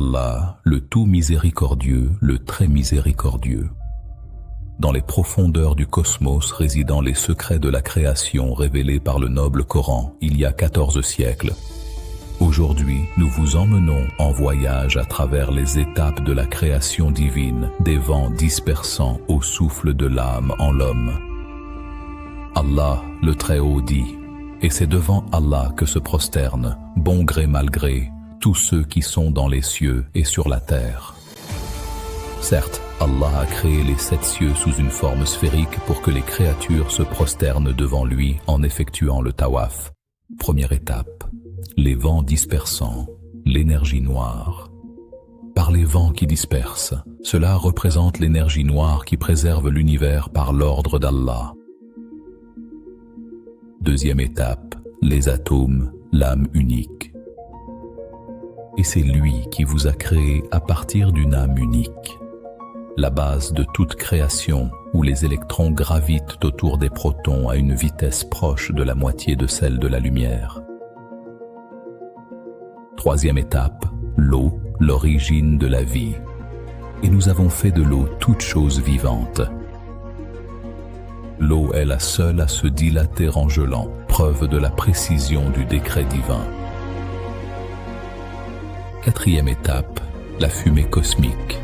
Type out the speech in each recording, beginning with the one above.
d'Allah, le tout miséricordieux, le très miséricordieux. Dans les profondeurs du cosmos résident les secrets de la création révélés par le noble Coran il y a 14 siècles. Aujourd'hui, nous vous emmenons en voyage à travers les étapes de la création divine, des vents dispersant au souffle de l'âme en l'homme. Allah, le Très-Haut, dit, et c'est devant Allah que se prosternent, bon gré mal gré, tous ceux qui sont dans les cieux et sur la terre. Certes, Allah a créé les 7 cieux sous une forme sphérique pour que les créatures se prosternent devant lui en effectuant le tawaf. Première étape, les vents dispersants, l'énergie noire. Par les vents qui dispersent, cela représente l'énergie noire qui préserve l'univers par l'ordre d'Allah. Deuxième étape, les atomes, l'âme unique. Et c'est lui qui vous a créé à partir d'une âme unique. La base de toute création où les électrons gravitent autour des protons à une vitesse proche de la moitié de celle de la lumière. Troisième étape, l'eau, l'origine de la vie. Et nous avons fait de l'eau toute chose vivante. L'eau est la seule à se dilater en gelant, preuve de la précision du décret divin. Quatrième étape, la fumée cosmique.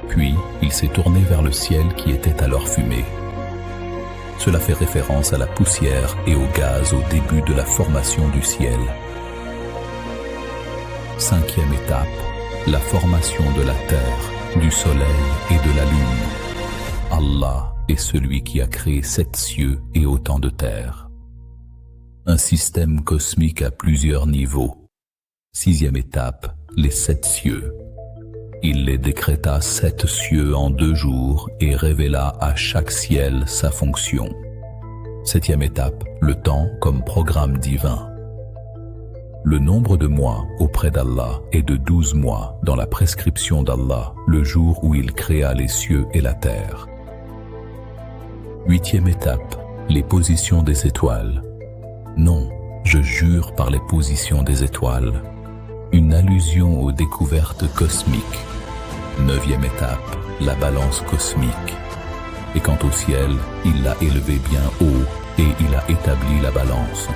Puis, il s'est tourné vers le ciel qui était alors fumé. Cela fait référence à la poussière et au gaz au début de la formation du ciel. Cinquième étape, la formation de la terre, du soleil et de la lune. Allah est celui qui a créé 7 cieux et autant de terres. Un système cosmique à plusieurs niveaux. Sixième étape, les 7 cieux. Il les décréta 7 cieux en 2 jours et révéla à chaque ciel sa fonction. Septième étape, le temps comme programme divin. Le nombre de mois auprès d'Allah est de 12 mois dans la prescription d'Allah, le jour où il créa les cieux et la terre. Huitième étape, les positions des étoiles. Non, je jure par les positions des étoiles. Une allusion aux découvertes cosmiques. Neuvième étape, la balance cosmique. Et quant au ciel, il l'a élevé bien haut et il a établi la balance.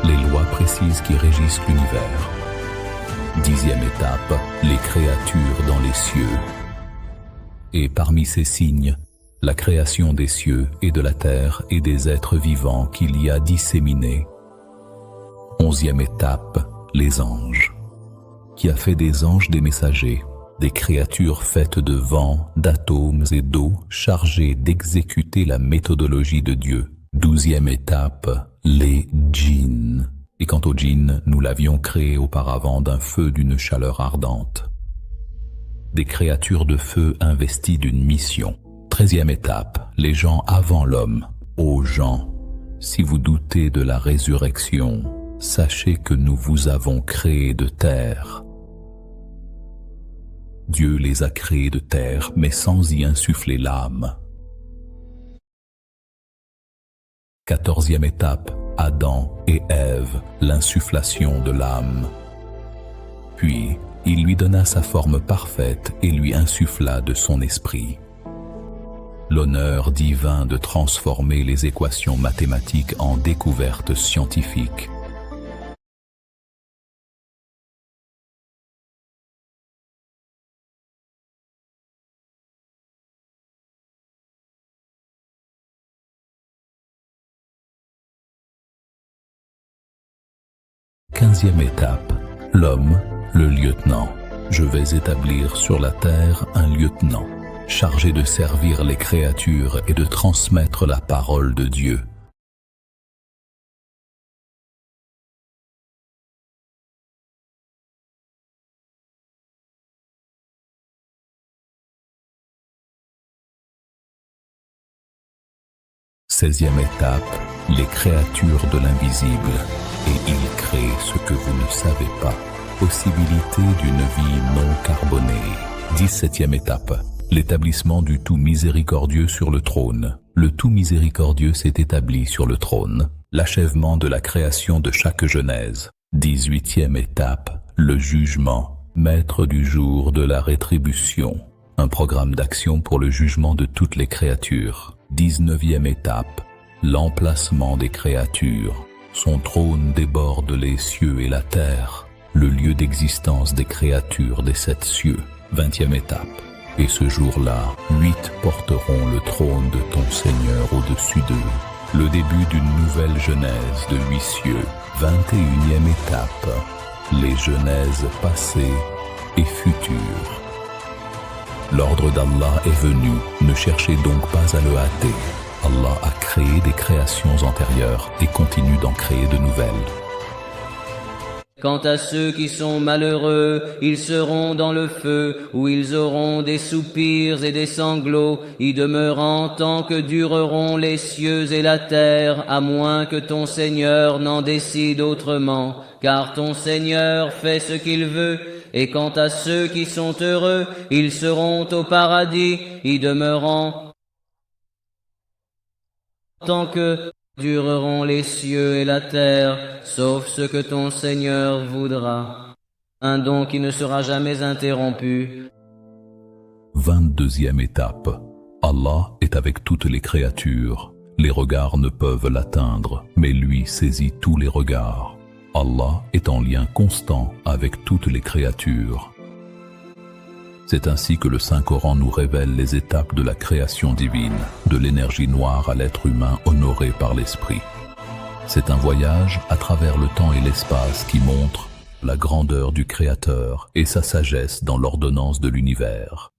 Les lois précises qui régissent l'univers. Dixième étape, les créatures dans les cieux. Et parmi ces signes, la création des cieux et de la terre et des êtres vivants qu'il y a disséminés. Onzième étape, les anges. Qui a fait des anges des messagers, des créatures faites de vent, d'atomes et d'eau, chargées d'exécuter la méthodologie de Dieu. Douzième étape, les djinns. Et quant aux djinns, nous l'avions créé auparavant d'un feu d'une chaleur ardente. Des créatures de feu investies d'une mission. 13e étape, les gens avant l'homme. Ô gens, si vous doutez de la résurrection, sachez que nous vous avons créés de terre. Dieu les a créés de terre, mais sans y insuffler l'âme. 14e étape, Adam et Ève, l'insufflation de l'âme. Puis, il lui donna sa forme parfaite et lui insuffla de son esprit. L'honneur divin de transformer les équations mathématiques en découvertes scientifiques. Quinzième étape, l'homme, le lieutenant. Je vais établir sur la terre un lieutenant, chargé de servir les créatures et de transmettre la parole de Dieu. Seizième étape, les créatures de l'invisible. Et il crée ce que vous ne savez pas. Possibilité d'une vie non carbonée. 17e étape. L'établissement du tout miséricordieux sur le trône. Le tout miséricordieux s'est établi sur le trône. L'achèvement de la création de chaque Genèse. 18e étape. Le jugement. Maître du jour de la rétribution, un programme d'action pour le jugement de toutes les créatures. 19e étape, l'emplacement des créatures. Son trône déborde les cieux et la terre, le lieu d'existence des créatures des 7 cieux. 20e étape. Et ce jour-là, 8 porteront le trône de ton Seigneur au-dessus d'eux. Le début d'une nouvelle genèse de 8 cieux. 21e étape. Les genèses passées et futures. L'ordre d'Allah est venu, ne cherchez donc pas à le hâter. Allah a créé des créations antérieures et continue d'en créer de nouvelles. Quant à ceux qui sont malheureux, ils seront dans le feu, où ils auront des soupirs et des sanglots, y demeurant tant que dureront les cieux et la terre, à moins que ton Seigneur n'en décide autrement, car ton Seigneur fait ce qu'il veut. Et quant à ceux qui sont heureux, ils seront au paradis, y demeurant tant que dureront les cieux et la terre, sauf ce que ton Seigneur voudra. Un don qui ne sera jamais interrompu. 22e étape. Allah est avec toutes les créatures. Les regards ne peuvent l'atteindre, mais lui saisit tous les regards. Allah est en lien constant avec toutes les créatures. C'est ainsi que le Saint-Coran nous révèle les étapes de la création divine, de l'énergie noire à l'être humain honoré par l'Esprit. C'est un voyage à travers le temps et l'espace qui montre la grandeur du Créateur et sa sagesse dans l'ordonnance de l'univers.